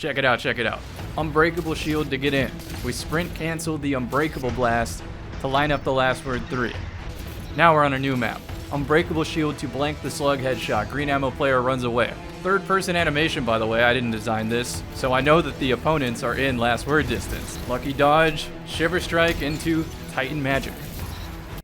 Check it out, check it out. Unbreakable shield to get in. We sprint canceled the Unbreakable blast to line up the last word 3. Now we're on a new map. Unbreakable shield to blank the slug headshot. Green ammo player runs away. Third person animation, by the way. I didn't design this, so I know that the opponents are in last word distance. Lucky dodge, shiver strike into Titan magic.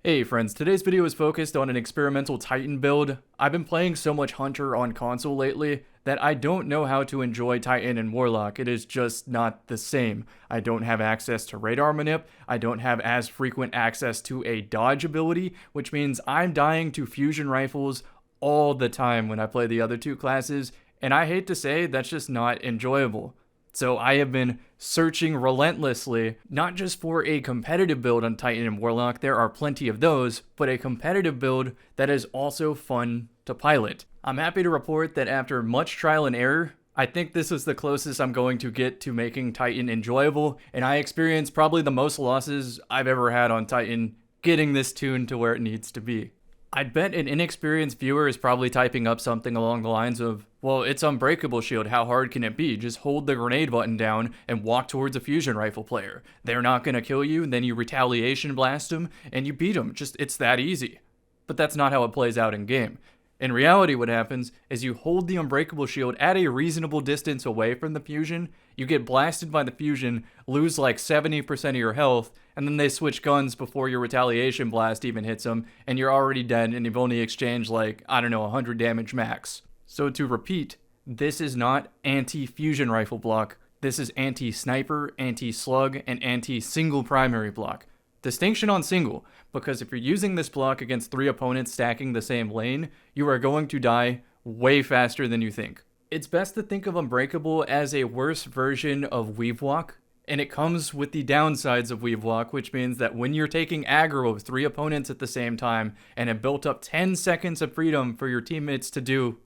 Hey friends, today's video is focused on an experimental Titan build. I've been playing so much Hunter on console lately that I don't know how to enjoy Titan and Warlock. It is just not the same. I don't have access to radar manip. I don't have as frequent access to a dodge ability, which means I'm dying to fusion rifles all the time when I play the other two classes, and I hate to say that's just not enjoyable. So I have been searching relentlessly, not just for a competitive build on Titan and Warlock, there are plenty of those, but a competitive build that is also fun to pilot. I'm happy to report that after much trial and error, I think this is the closest I'm going to get to making Titan enjoyable, and I experienced probably the most losses I've ever had on Titan getting this tuned to where it needs to be. I'd bet an inexperienced viewer is probably typing up something along the lines of, well, it's Unbreakable shield, how hard can it be? Just hold the grenade button down and walk towards a fusion rifle player. They're not gonna kill you, and then you retaliation blast them, and you beat them. It's that easy. But that's not how it plays out in game. In reality, what happens is you hold the Unbreakable shield at a reasonable distance away from the fusion, you get blasted by the fusion, lose like 70% of your health, and then they switch guns before your retaliation blast even hits them, and you're already dead and you've only exchanged like, I don't know, 100 damage max. So to repeat, this is not anti-fusion rifle block, this is anti-sniper, anti-slug, and anti-single primary block. Distinction on single, because if you're using this block against 3 opponents stacking the same lane, you are going to die way faster than you think. It's best to think of Unbreakable as a worse version of Weave Walk, and it comes with the downsides of Weave Walk, which means that when you're taking aggro of 3 opponents at the same time and have built up 10 seconds of freedom for your teammates to do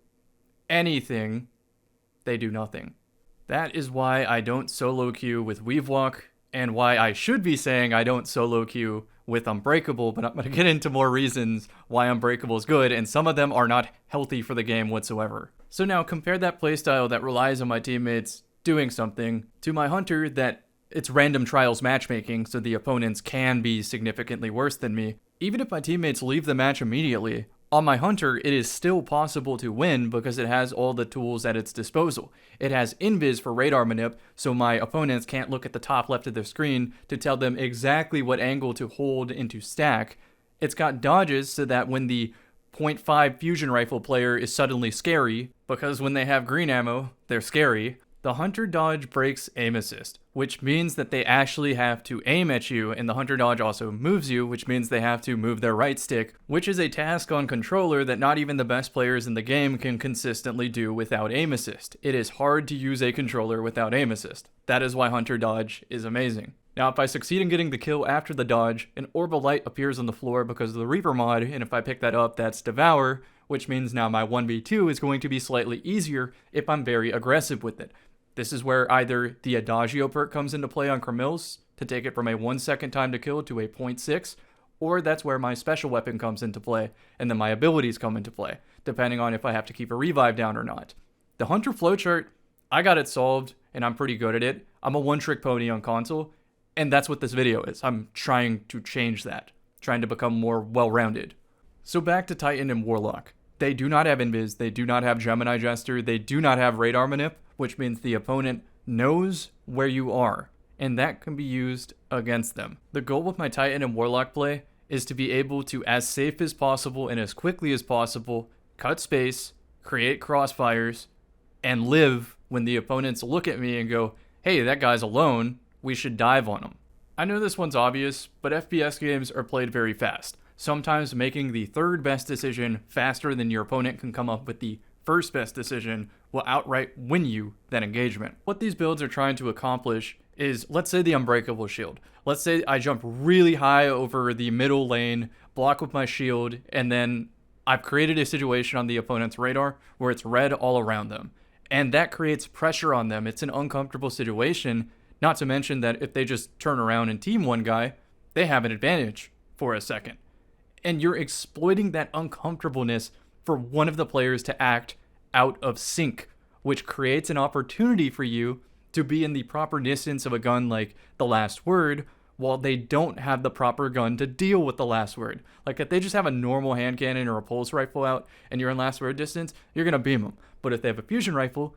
anything, they do nothing. That is why I don't solo queue with Weave Walk, and why I should be saying I don't solo queue with Unbreakable, but I'm going to get into more reasons why Unbreakable is good, and some of them are not healthy for the game whatsoever. So now compare that playstyle that relies on my teammates doing something to my Hunter that it's random trials matchmaking, so the opponents can be significantly worse than me. Even if my teammates leave the match immediately, on my Hunter, it is still possible to win because it has all the tools at its disposal. It has invis for radar manip, so my opponents can't look at the top left of their screen to tell them exactly what angle to hold into stack. It's got dodges so that when the .5 fusion rifle player is suddenly scary, because when they have green ammo, they're scary, the Hunter dodge breaks aim assist, which means that they actually have to aim at you, and the Hunter dodge also moves you, which means they have to move their right stick, which is a task on controller that not even the best players in the game can consistently do without aim assist. It is hard to use a controller without aim assist. That is why Hunter dodge is amazing. Now, if I succeed in getting the kill after the dodge, an orb of light appears on the floor because of the Reaper mod, and if I pick that up, that's Devour, which means now my 1v2 is going to be slightly easier if I'm very aggressive with it. This is where either the Adagio perk comes into play on Camille's to take it from a 1 second time to kill to a 0.6, or that's where my special weapon comes into play, and then my abilities come into play, depending on if I have to keep a revive down or not. The Hunter flowchart, I got it solved, and I'm pretty good at it. I'm a one-trick pony on console, and that's what this video is. I'm trying to change that, trying to become more well-rounded. So back to Titan and Warlock. They do not have invis, they do not have Gemini Jester, they do not have radar manip, which means the opponent knows where you are, and that can be used against them. The goal with my Titan and Warlock play is to be able to, as safe as possible and as quickly as possible, cut space, create crossfires, and live when the opponents look at me and go, hey, that guy's alone, we should dive on him. I know this one's obvious, but FPS games are played very fast. Sometimes making the third best decision faster than your opponent can come up with the first best decision will outright win you that engagement. What these builds are trying to accomplish is, let's say the Unbreakable shield. Let's say I jump really high over the middle lane, block with my shield, and then I've created a situation on the opponent's radar where it's red all around them. And that creates pressure on them. It's an uncomfortable situation, not to mention that if they just turn around and team one guy, they have an advantage for a second. And you're exploiting that uncomfortableness for one of the players to act out of sync, which creates an opportunity for you to be in the proper distance of a gun like the last word, while they don't have the proper gun to deal with the last word. Like if they just have a normal hand cannon or a pulse rifle out and you're in last word distance, you're gonna beam them. But if they have a fusion rifle,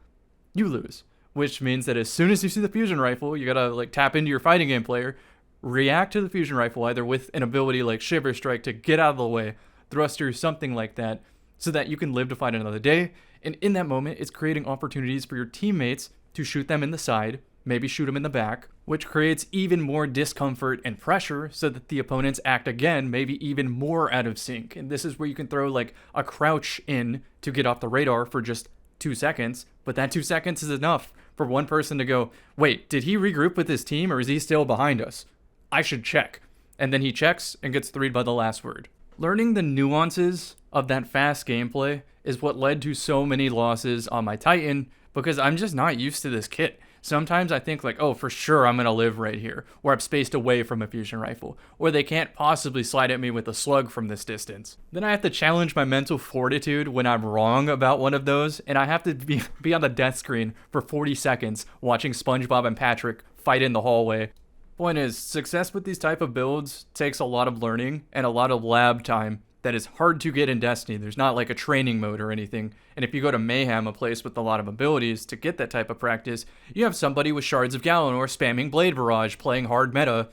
you lose. Which means that as soon as you see the fusion rifle, you gotta like tap into your fighting game player, react to the fusion rifle either with an ability like Shiver Strike to get out of the way, thruster, something like that, so that you can live to fight another day. And in that moment, it's creating opportunities for your teammates to shoot them in the side, maybe shoot them in the back, which creates even more discomfort and pressure so that the opponents act again, maybe even more out of sync. And this is where you can throw like a crouch in to get off the radar for just 2 seconds, but that 2 seconds is enough for one person to go, wait, did he regroup with his team or is he still behind us? I should check. And then he checks and gets 3'd by the last word. Learning the nuances of that fast gameplay is what led to so many losses on my Titan, because I'm just not used to this kit. Sometimes I think like, oh, for sure I'm going to live right here, or I'm spaced away from a fusion rifle, or they can't possibly slide at me with a slug from this distance. Then I have to challenge my mental fortitude when I'm wrong about one of those, and I have to be on the death screen for 40 seconds watching SpongeBob and Patrick fight in the hallway. Point is, success with these type of builds takes a lot of learning and a lot of lab time that is hard to get in Destiny. There's not like a training mode or anything. And if you go to Mayhem, a place with a lot of abilities to get that type of practice, you have somebody with Shards of Galanor spamming Blade Barrage playing hard meta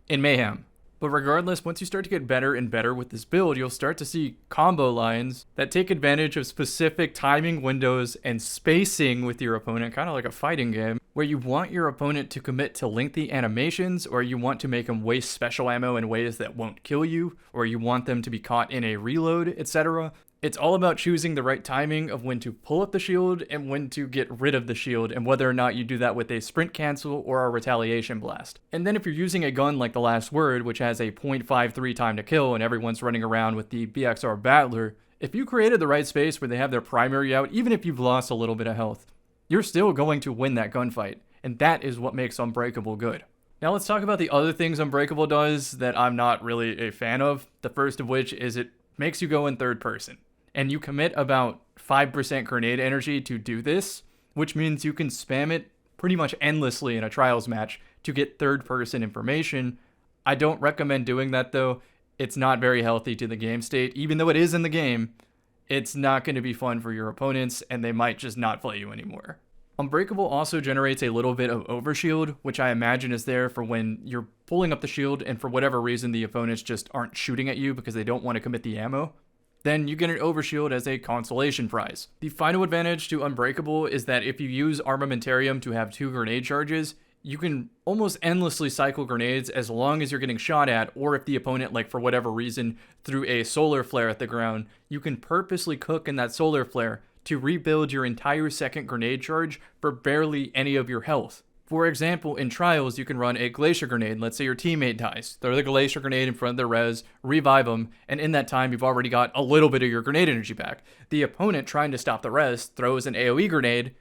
in Mayhem. But regardless, once you start to get better and better with this build, you'll start to see combo lines that take advantage of specific timing windows and spacing with your opponent, kind of like a fighting game, where you want your opponent to commit to lengthy animations, or you want to make them waste special ammo in ways that won't kill you, or you want them to be caught in a reload, etc. It's all about choosing the right timing of when to pull up the shield and when to get rid of the shield, and whether or not you do that with a sprint cancel or a retaliation blast. And then if you're using a gun like the last word, which has a 0.53 time to kill and everyone's running around with the BXR Battler, if you created the right space where they have their primary out, even if you've lost a little bit of health, you're still going to win that gunfight. And that is what makes Unbreakable good. Now let's talk about the other things Unbreakable does that I'm not really a fan of. The first of which is it makes you go in third person. And you commit about 5% grenade energy to do this, which means you can spam it pretty much endlessly in a trials match to get third-person information. I don't recommend doing that, though. It's not very healthy to the game state. Even though it is in the game, it's not going to be fun for your opponents, and they might just not play you anymore. Unbreakable also generates a little bit of overshield, which I imagine is there for when you're pulling up the shield and for whatever reason the opponents just aren't shooting at you because they don't want to commit the ammo. Then you get an overshield as a consolation prize. The final advantage to Unbreakable is that if you use Armamentarium to have 2 grenade charges, you can almost endlessly cycle grenades as long as you're getting shot at, or if the opponent, like for whatever reason, threw a solar flare at the ground, you can purposely cook in that solar flare to rebuild your entire second grenade charge for barely any of your health. For example, in Trials, you can run a Glacier Grenade. Let's say your teammate dies. Throw the Glacier Grenade in front of the res, revive them, and in that time, you've already got a little bit of your grenade energy back. The opponent trying to stop the res throws an AoE grenade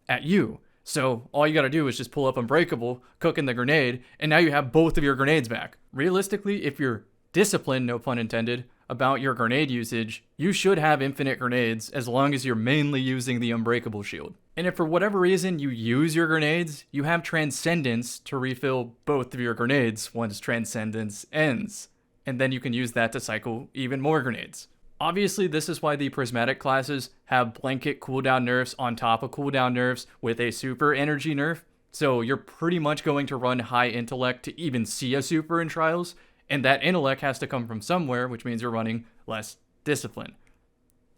at you. So all you gotta do is just pull up Unbreakable, cook in the grenade, and now you have both of your grenades back. Realistically, if you're disciplined, no pun intended, about your grenade usage, you should have infinite grenades as long as you're mainly using the Unbreakable shield. And if for whatever reason you use your grenades, you have Transcendence to refill both of your grenades once Transcendence ends. And then you can use that to cycle even more grenades. Obviously, this is why the prismatic classes have blanket cooldown nerfs on top of cooldown nerfs with a super energy nerf. So you're pretty much going to run high intellect to even see a super in Trials. And that intellect has to come from somewhere, which means you're running less discipline.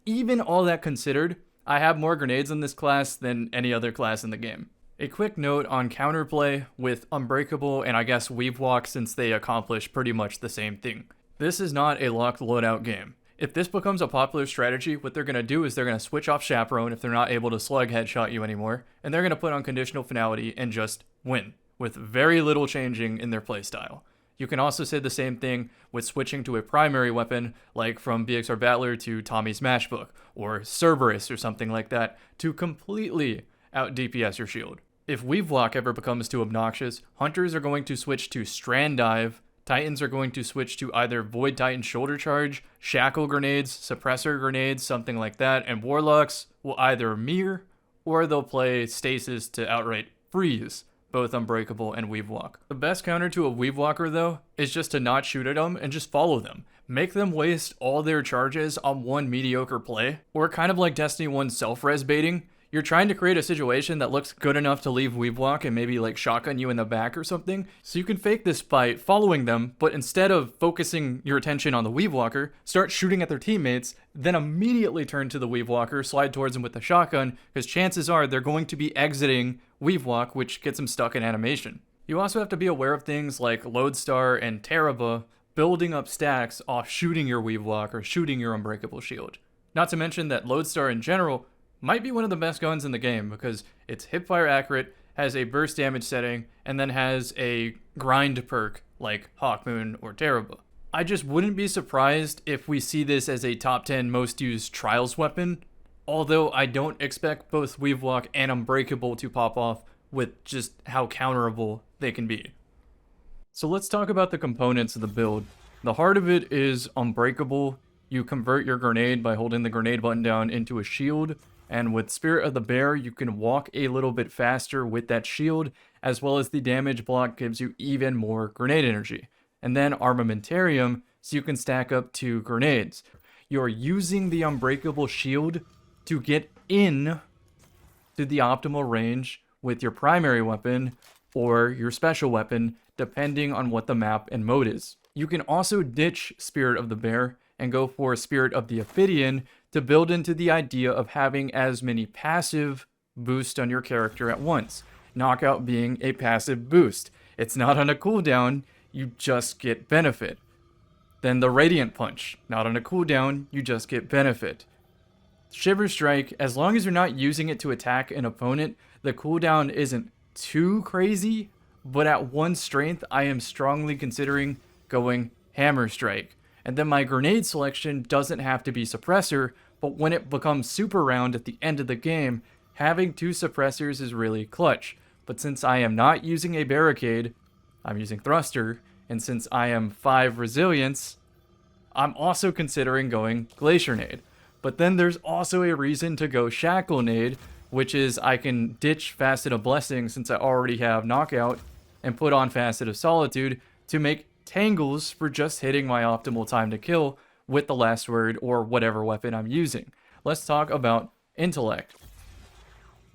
Even all that considered, I have more grenades in this class than any other class in the game. A quick note on Counterplay with Unbreakable and I guess Weave Walk, since they accomplish pretty much the same thing. This is not a locked loadout game. If this becomes a popular strategy, what they're going to do is they're going to switch off Chaperone if they're not able to slug headshot you anymore, and they're going to put on Conditional Finality and just win, with very little changing in their playstyle. You can also say the same thing with switching to a primary weapon, like from BXR Battler to Tommy's Matchbook, or Cerberus or something like that, to completely out DPS your shield. If Weave Walk ever becomes too obnoxious, Hunters are going to switch to Strand Dive, Titans are going to switch to either Void Titan Shoulder Charge, Shackle Grenades, Suppressor Grenades, something like that, and Warlocks will either mirror or they'll play Stasis to outright freeze both Unbreakable and Weave Walk. The best counter to a Weave Walker, though, is just to not shoot at them and just follow them. Make them waste all their charges on one mediocre play, or kind of like Destiny 1 self-res baiting. You're trying to create a situation that looks good enough to leave Weave Walk and maybe like shotgun you in the back or something, so you can fake this by following them, but instead of focusing your attention on the Weave Walker, start shooting at their teammates, then immediately turn to the Weave Walker, slide towards them with the shotgun, because chances are they're going to be exiting Weave Walk, which gets them stuck in animation. You also have to be aware of things like Lodestar and Teraba building up stacks off shooting your Weave Walk or shooting your Unbreakable shield. Not to mention that Lodestar in general might be one of the best guns in the game because it's hipfire accurate, has a burst damage setting, and then has a grind perk like Hawkmoon or Teraba. I just wouldn't be surprised if we see this as a top 10 most used trials weapon, although I don't expect both Weave Walk and Unbreakable to pop off with just how counterable they can be. So let's talk about the components of the build. The heart of it is Unbreakable. You convert your grenade by holding the grenade button down into a shield, and with Spirit of the Bear, you can walk a little bit faster with that shield, as well as the damage block gives you even more grenade energy. And then Armamentarium, so you can stack up 2 grenades. You're using the Unbreakable shield to get in to the optimal range with your primary weapon or your special weapon, depending on what the map and mode is. You can also ditch Spirit of the Bear and go for Spirit of the Ophidian to build into the idea of having as many passive boosts on your character at once. Knockout being a passive boost. It's not on a cooldown, you just get benefit. Then the Radiant Punch. Not on a cooldown, you just get benefit. Shiver Strike, as long as you're not using it to attack an opponent, the cooldown isn't too crazy, but at 1 strength, I am strongly considering going Hammer Strike. And then my grenade selection doesn't have to be Suppressor, but when it becomes Super Round at the end of the game, having 2 Suppressors is really clutch. But since I am not using a Barricade, I'm using Thruster, and since I am 5 Resilience, I'm also considering going Glacier Nade. But then there's also a reason to go Shackle Nade, which is I can ditch Facet of Blessing since I already have Knockout, and put on Facet of Solitude to make Tangles for just hitting my optimal time to kill with the last word or whatever weapon I'm using. Let's talk about Intellect.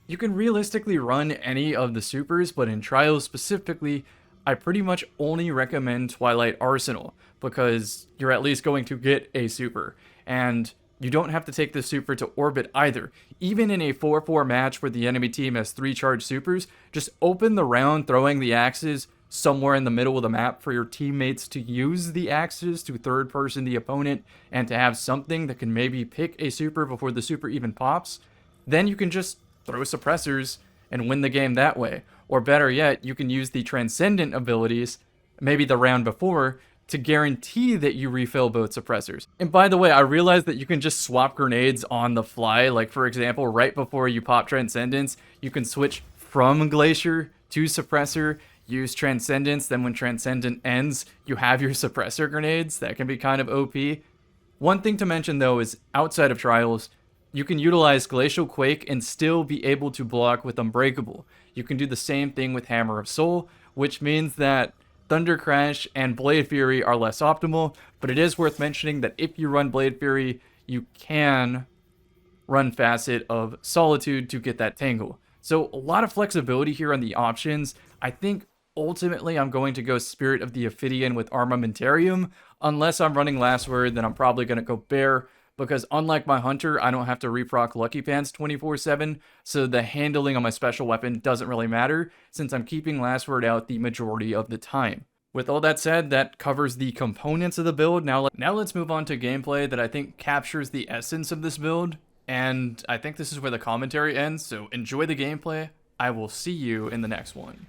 You can realistically run any of the supers, but in Trials specifically, I pretty much only recommend Twilight Arsenal because you're at least going to get a super, and you don't have to take the super to orbit either. Even in a 4-4 match where the enemy team has 3 charged supers, just open the round throwing the axes somewhere in the middle of the map for your teammates to use the axes to third person the opponent and to have something that can maybe pick a super before the super even pops. Then you can just throw suppressors and win the game that way. Or better yet, you can use the Transcendent abilities, maybe the round before, to guarantee that you refill both suppressors. And by the way, I realized that you can just swap grenades on the fly. Like for example, right before you pop Transcendence, you can switch from Glacier to Suppressor, use Transcendence, then when Transcendent ends, you have your Suppressor grenades. That can be kind of OP. One thing to mention though is outside of Trials, you can utilize Glacial Quake and still be able to block with Unbreakable. You can do the same thing with Hammer of Soul, which means that Thunder Crash and Blade Fury are less optimal, but it is worth mentioning that if you run Blade Fury, you can run Facet of Solitude to get that Tangle. So a lot of flexibility here on the options. I think ultimately I'm going to go Spirit of the Ophidian with Armamentarium. Unless I'm running Last Word, then I'm probably going to go Bear, because unlike my Hunter, I don't have to reproc Lucky Pants 24/7, so the handling on my special weapon doesn't really matter, since I'm keeping Last Word out the majority of the time. With all that said, that covers the components of the build. Now let's move on to gameplay that I think captures the essence of this build, and I think this is where the commentary ends, so enjoy the gameplay. I will see you in the next one.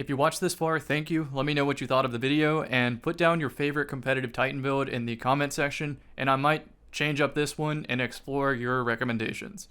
If you watched this far, thank you. Let me know what you thought of the video, and put down your favorite competitive Titan build in the comment section, and I might change up this one and explore your recommendations.